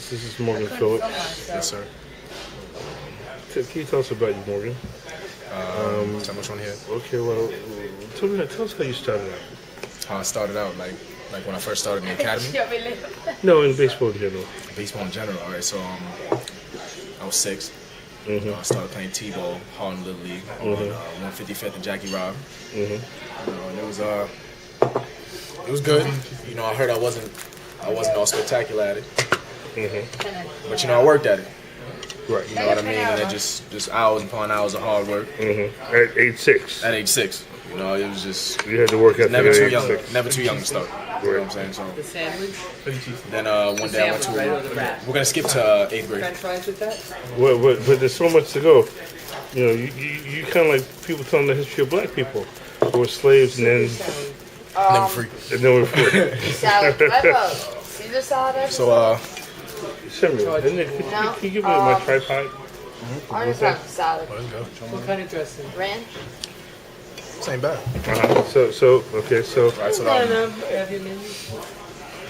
This is Morgan Phillips. Yes, sir. Can you tell us about you, Morgan? Tell me which one here. Okay, well, tell us how you started out. How I started out, like when I first started in the academy. No, in baseball in general. Baseball in general. All right, so I was 6. I started playing T-ball, Harlem Little League, on 155th and Jackie Robb. And it was good. You know, I heard I wasn't all spectacular at it. But you know, I worked at it. Right. You know what I mean? And it just hours upon hours of hard work. At age 6. At age 6, you know, it was just You had to work at never too age young. 6. Never too young to start. You know what I'm saying? So The sandwich? then one day I went to. We're gonna skip to 8th grade. French fries with that? But there's so much to go. You know, you kind of like people telling the history of black people who were slaves and then Never free. were free. Salad. I love Caesar salad. Every So Samuel, can you give me my tripod? I just have salad. let's go. What kind of dressing? Ranch. Same bad. So okay, so Right, so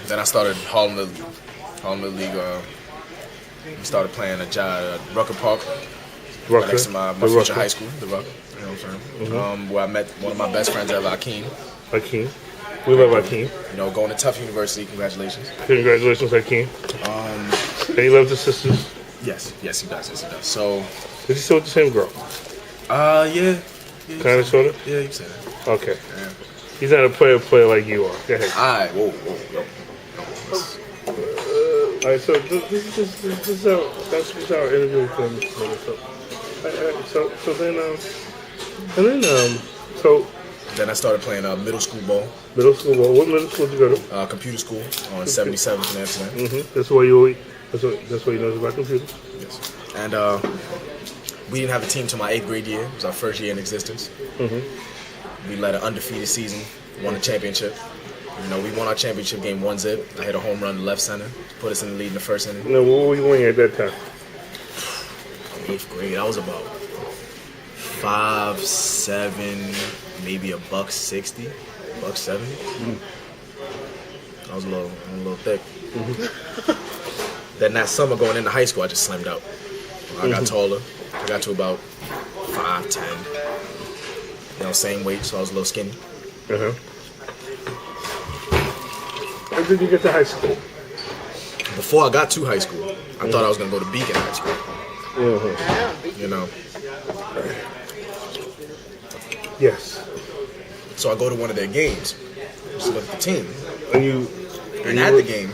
then I started Harlem Little League. We started playing at Rucker Park, right next to my future high school, the Rucker. You know what I'm saying? Where I met one of my best friends ever, Akeem. Hakeem. We love Hakeem. You know, going to Tufts University. Congratulations. Congratulations, Hakeem. And he loves his sisters. Yes, he does. Yes, he does. So, Is he still with the same girl? yeah. Kind of, sort of? Yeah, you can say that. Okay. Yeah. He's not a player like you are. Go ahead. All right, whoa. All right, so this is our interview with him. Then I started playing middle school ball, Middle school ball. What middle school did you go to? computer school on 77th and Amsterdam. That's why he knows about computers. Yes. And we didn't have a team till my 8th grade year. It was our first year in existence. We led an undefeated season, won a championship. You know, we won our championship game 1-0. I hit a home run to left center, put us in the lead in the first inning. No, what were you weighing at that time? 8th grade, I was about 5'7", maybe $160, $170. I was a little thick. Then that summer going into high school, I just slimmed out. I got taller. I got to about 5'10". You know, same weight, so I was a little skinny. When did you get to high school? Before I got to high school, I thought I was gonna go to Beacon High School. You know. Yes. So I go to one of their games, just look at the team. And at the game,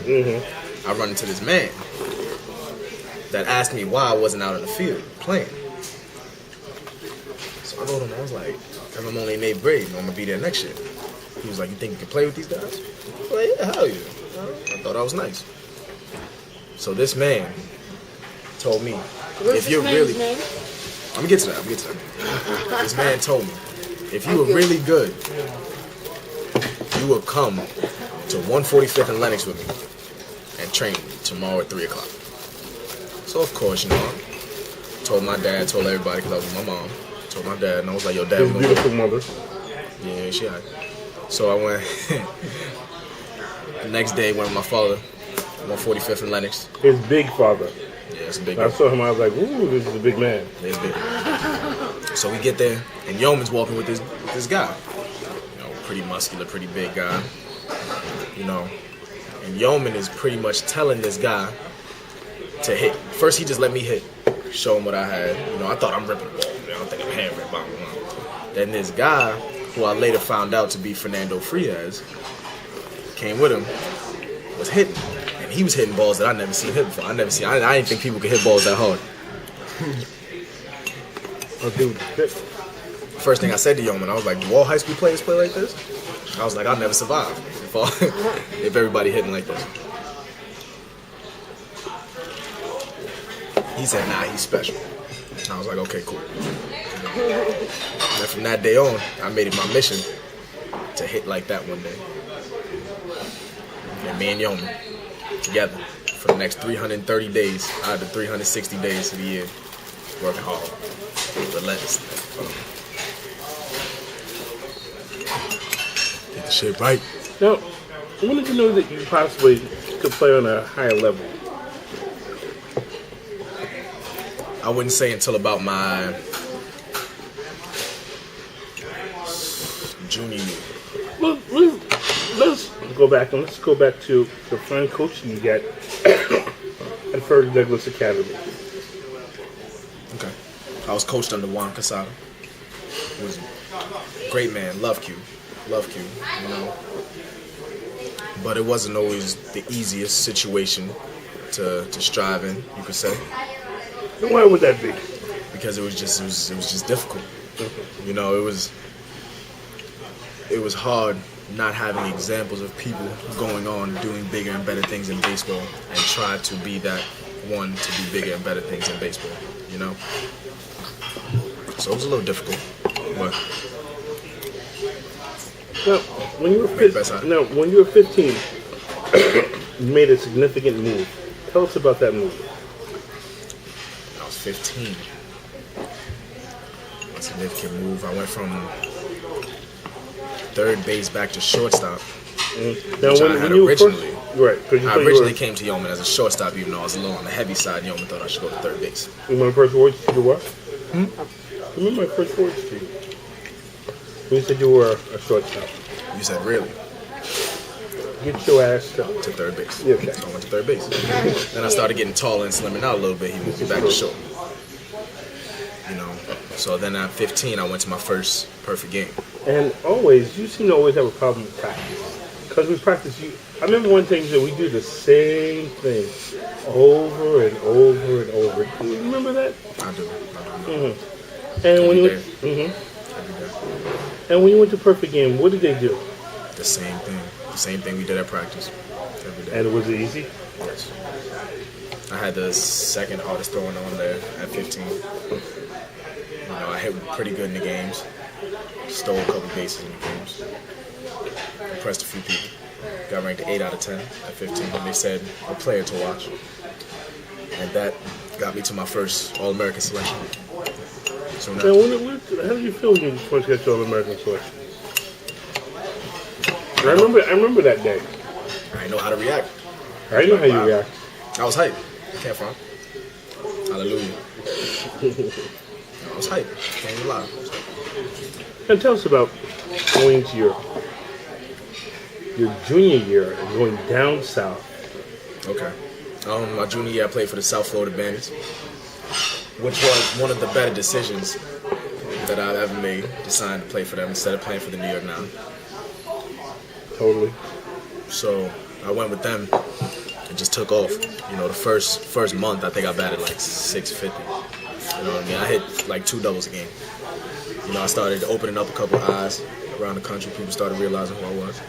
I run into this man that asked me why I wasn't out on the field playing. So I told him, I was like, I'm only in 8th grade, and I'm gonna be there next year. He was like, you think you can play with these guys? I was like, yeah, hell yeah. I thought I was nice. So this man told me, if you're really, I'm gonna get to that. This man told me, if you were really good, you would come to 145th and Lenox with me and train tomorrow at 3 o'clock. So of course, you know, I told my dad, told everybody because I was with my mom. Told my dad, and I was like, yo, Dad, his beautiful mother. Yeah, she had. So I went. The next day, went with my father, 145th and Lenox. His big father. Yeah, it's a big I saw him, I was like, ooh, this is a big man. Yeah, it's big. So we get there, and Yeoman's walking with this guy. You know, pretty muscular, pretty big guy. You know, and Yeoman is pretty much telling this guy to hit. First, he just let me hit, show him what I had. You know, I thought I'm ripping the ball. I don't think I'm hand ripping. Blah, blah, blah. Then this guy, who I later found out to be Fernando Frias, came with him, was hitting. And he was hitting balls that I never seen hit before. I didn't think people could hit balls that hard. Oh, dude. First thing I said to Yeoman, I was like, do all high school players play like this? I was like, I'll never survive if everybody hitting like this. He said, nah, he's special. I was like, okay, cool. And from that day on, I made it my mission to hit like that one day. And me and Yeoman, together, for the next 330 days, out of the 360 days of the year, working hard, relentlessly. Get the shit right. Now, I wanted to know that you possibly could play on a higher level. I wouldn't say until about my junior year. Well, let's go back and let's go back to the fine coaching you got at Frederick Douglass Academy. Okay. I was coached under Juan Casado. He was a great man. Love Q. You know. But it wasn't always the easiest situation to strive in, you could say. And why would that be? Because it was just difficult. You know, it was hard not having examples of people going on doing bigger and better things in baseball and try to be that one to do bigger and better things in baseball, you know? So it was a little difficult, but Now, when you were 15, you made a significant move. Tell us about that move. I was 15. A significant move. I went from third base back to shortstop. Now, Which when I had you originally. Right. I originally came to Yeoman as a shortstop, even though I was a little on the heavy side. Yeoman thought I should go to third base. You remember my first words to you what? Remember my first words to you? When you said you were a shortstop. You said, really? Get your ass to Third base. Yeah, okay. So I went to third base. Then I started getting taller and slimming out a little bit. He moved me back to short. You know. So then at 15, I went to my first perfect game. And always, you seem to always have a problem with practice. Because we practice, I remember one thing that we do the same thing over and over and over. Do you remember that? I do. And when you Every day. and when you went to perfect game, what did they do? The same thing. The same thing we did at practice. Every day. And was it easy? Yes. I had the second hardest throwing on there at 15. You know, I hit pretty good in the games. Stole a couple bases in the games. Impressed a few people. Got ranked 8 out of 10 at 15 when they said a player to watch. And that got me to my first All-American selection. So now, Now, how did you feel when you first got your All-American selection? I remember that day. I didn't know how to react. I didn't know how you react. I was hyped. Can't front. Hallelujah. I was hyped. Can't even lie. And tell us about going to your junior year and going down south. Okay. My junior year, I played for the South Florida Bandits, which was one of the better decisions that I've ever made, deciding to play for them instead of playing for the New York Nine. Totally. So I went with them and just took off. You know, the first month, I think I batted like 650. You know what I mean? I hit like 2 doubles a game. You know, I started opening up a couple of eyes around the country. People started realizing who I was.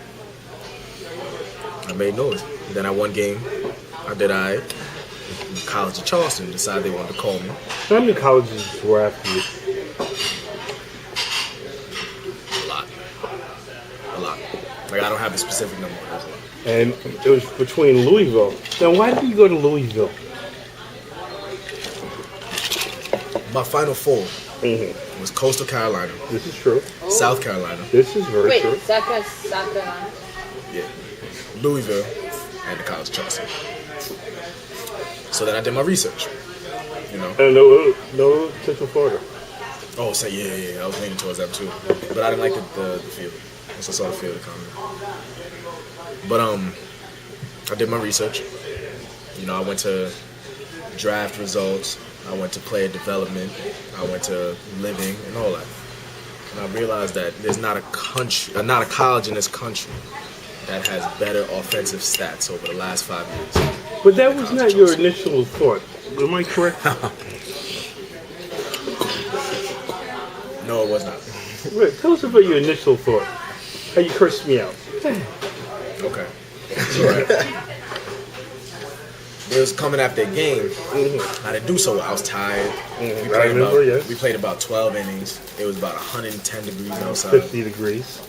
I made noise. Then I won game. I did all right. College of Charleston decided they wanted to call me. How many colleges were after you? A lot. Like, I don't have a specific number. There's a lot. And it was between Louisville. Now, why did you go to Louisville? My final four was Coastal Carolina, This is true. South Carolina, This is very Wait, true. South Carolina. yeah, Louisville, and the College of Charleston. So then I did my research. You know. And no Central Florida. Oh, so yeah. I was leaning towards that too, but I didn't like the field. Once I saw the field, it kind of. But I did my research. You know, I went to draft results. I went to player development. I went to living and all that. And I realized that there's not a college in this country that has better offensive stats over the last 5 years. But that was not your initial thought. Am I correct? No, it was not. Right. Tell us about your initial thought. How you cursed me out. Okay. It was coming after a game. I didn't do so well. I was tired. We played about 12 innings. It was about 110 degrees outside. 50 degrees.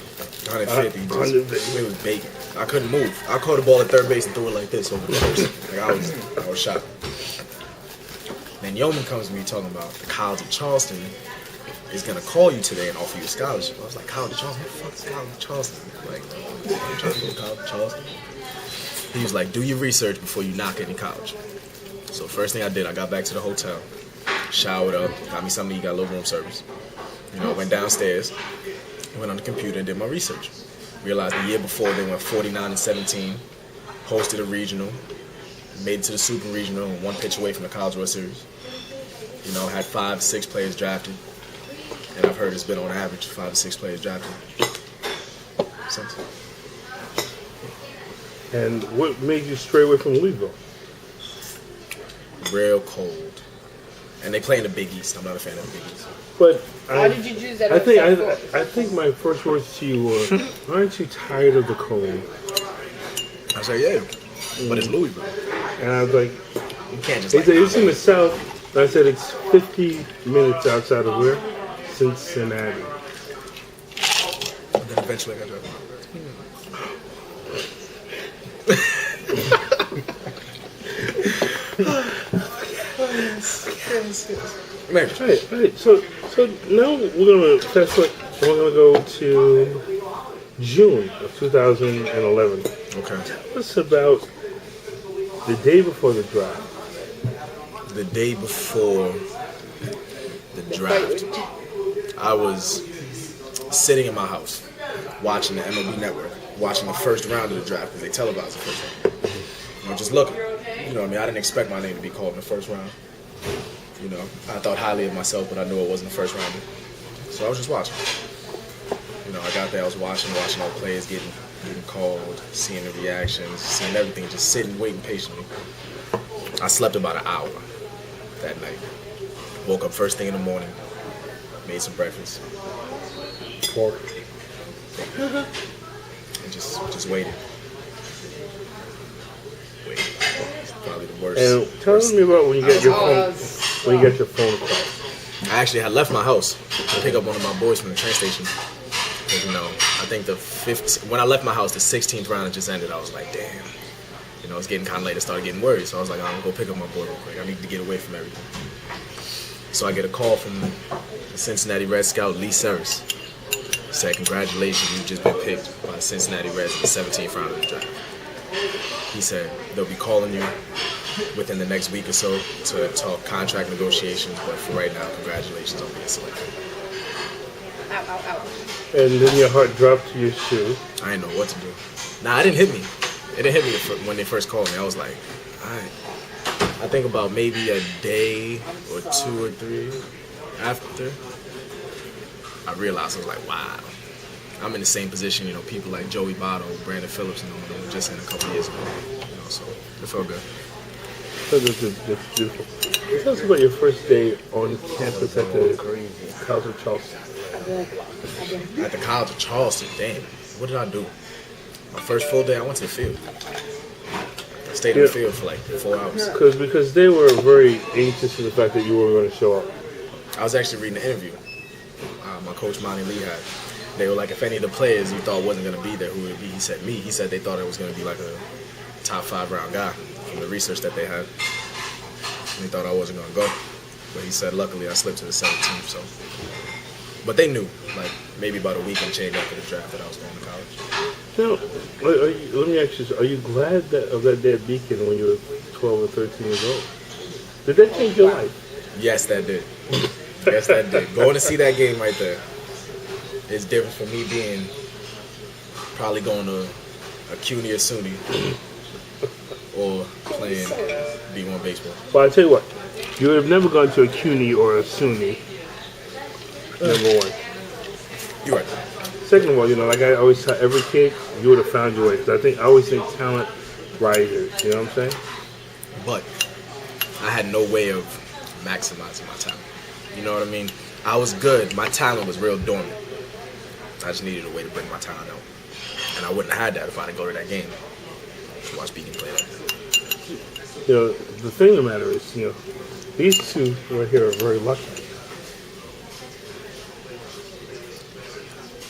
150. It 150. was baking. I couldn't move. I caught the ball at third base and threw it like this over the first. Like I was shocked. Then Yeoman comes to me talking about the College of Charleston is gonna call you today and offer you a scholarship. I was like, College of Charleston? What the fuck is College of Charleston? Like, I'm trying to go to College of Charleston. He was like, do your research before you knock any college. So first thing I did, I got back to the hotel. showered up, got me something to eat, got a little room service. You know, went downstairs, went on the computer and did my research. Realized the year before they went 49-17, hosted a regional, made it to the super regional, and one pitch away from the College World Series. You know, had 5 to 6 players drafted, and I've heard it's been on average 5 to 6 players drafted since. And what made you stray away from Louisville? Real cold, and they play in the Big East. I'm not a fan of the Big East. But Why did you choose that? I think my first words to you were, "Aren't you tired of the cold?" I said, yeah, but it's Louisville. And I was like, You can't just they like. said it's in the South. And I said it's 50 minutes outside of where? Cincinnati. And then eventually I got drafted. Maybe. Right. So now we're gonna fast forward. We're gonna go to June of 2011. Okay. Tell us about the day before the draft. The day before the draft, I was sitting in my house watching the MLB Network, watching the first round of the draft because they televised the first round. You know, just looking. You know what I mean? I didn't expect my name to be called in the first round. You know, I thought highly of myself, but I knew it wasn't the first rounder. So I was just watching. You know, I got there, I was watching all the players getting called, seeing the reactions, seeing everything, just sitting, waiting patiently. I slept about an hour that night. Woke up first thing in the morning, made some breakfast, Pork. and just waited. It's probably the worst. And tell me about when you get your phone. Oh, When you get your phone call. I actually had left my house to pick up one of my boys from the train station. 'Cause, you know, I think when I left my house, the 16th round had just ended. I was like, damn. You know, it's getting kind of late. I started getting worried. So I was like, I'm going to go pick up my boy real quick. I need to get away from everything. So I get a call from the Cincinatti Reds scout, Lee Seris. He said, congratulations, you've just been picked by the Cincinnati Reds in the 17th round of the draft. He said, they'll be calling you within the next week or so to talk contract negotiations, but for right now, congratulations on being selected. Ow. And then your heart dropped to your shoe. I didn't know what to do. Nah, it didn't hit me. It didn't hit me when they first called me. I was like, alright. I think about maybe a day or 2 or 3 after, I realized, I was like, wow. I'm in the same position, you know, people like Joey Votto, Brandon Phillips, you know, just in a couple years ago. You know, so it felt good. So that's beautiful. Tell us about your first day on campus at the College of Charleston. At the College of Charleston, damn, what did I do? My first full day, I went to the field. I stayed in the field for like 4 hours. Because they were very anxious for the fact that you weren't going to show up. I was actually reading the interview my coach Monty Lee had. They were like, if any of the players you thought wasn't going to be there, who would it be? He said me. He said they thought it was going to be like a top 5 round guy from the research that they had. And they thought I wasn't going to go. But he said, luckily, I slipped to the 17th. So, but they knew, like, maybe about a week and change after the draft that I was going to college. Now, let me ask you, are you glad of that day at Beacon when you were 12 or 13 years old? Did that change your life? Yes, that did. Yes, that did. Going to see that game right there. It's different from me being probably going to a CUNY or SUNY or playing D1 baseball. Well, I tell you what, you would have never gone to a CUNY or a SUNY. Number one. You're right. Second of all, you know, like I always tell every kid, you would have found your way. Because I always think talent rises. You know what I'm saying? But I had no way of maximizing my talent. You know what I mean? I was good. My talent was real dormant. I just needed a way to bring my talent out. And I wouldn't have had that if I didn't go to that game to watch Beacon play that. You know, the thing of the matter is, you know, these two right here are very lucky.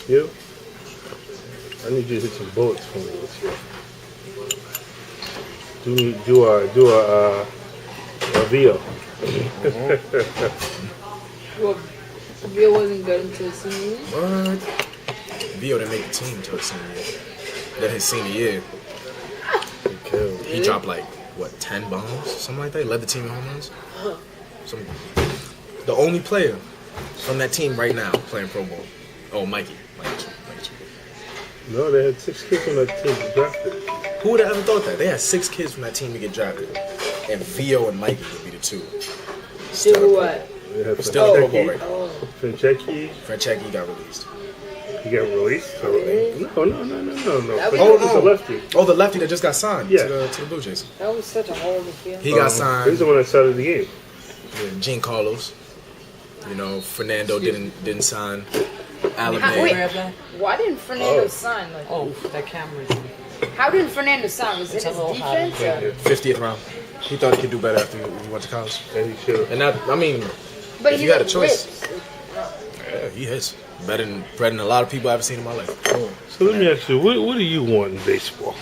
You? I need you to hit some bullets for me this year. Do a VO. Well, Bill wasn't good until senior year. What? Vio didn't make the team until his senior year. Then his senior year, he dropped like, what, 10 bombs? Something like that? He led the team in home runs? The only player from that team right now playing Pro Bowl. Oh, Mikey. No, they had 6 kids on that team drafted. Who would have ever thought that? They had 6 kids from that team to get drafted. And Vio and Mikey would be the 2. Do what? They had Still in Pro Bowl right now. Oh. Frenchecki. Frederick got released. He got released. So, Really? no. That was- Frenchecki's a lefty. Oh, the lefty that just got signed Yeah. to the Blue Jays. That was such a horrible feeling. He got He's signed. the one that started the game. Yeah, Gene Carlos. You know, Fernando didn't sign. Wait. Alabama. Why didn't Fernando Oh. sign? Like, Oh, that camera's how didn't Fernando sign? Was it It's a his little defense? hot. or- 50th round. He thought he could do better after he went to college. And he should have. And that, I mean, But if he you had a like choice, rips. yeah, he hits better than a lot of people I've ever seen in my life. So let me ask you, what do you want in baseball?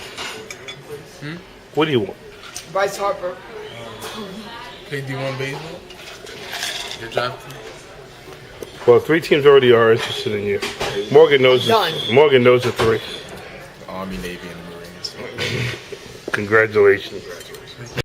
What do you want? Bryce Harper. Play D1 baseball. Get drafted. Well, 3 teams already are interested in you. Morgan knows. Done. Morgan knows the 3. Army, Navy, and the Marines. Congratulations.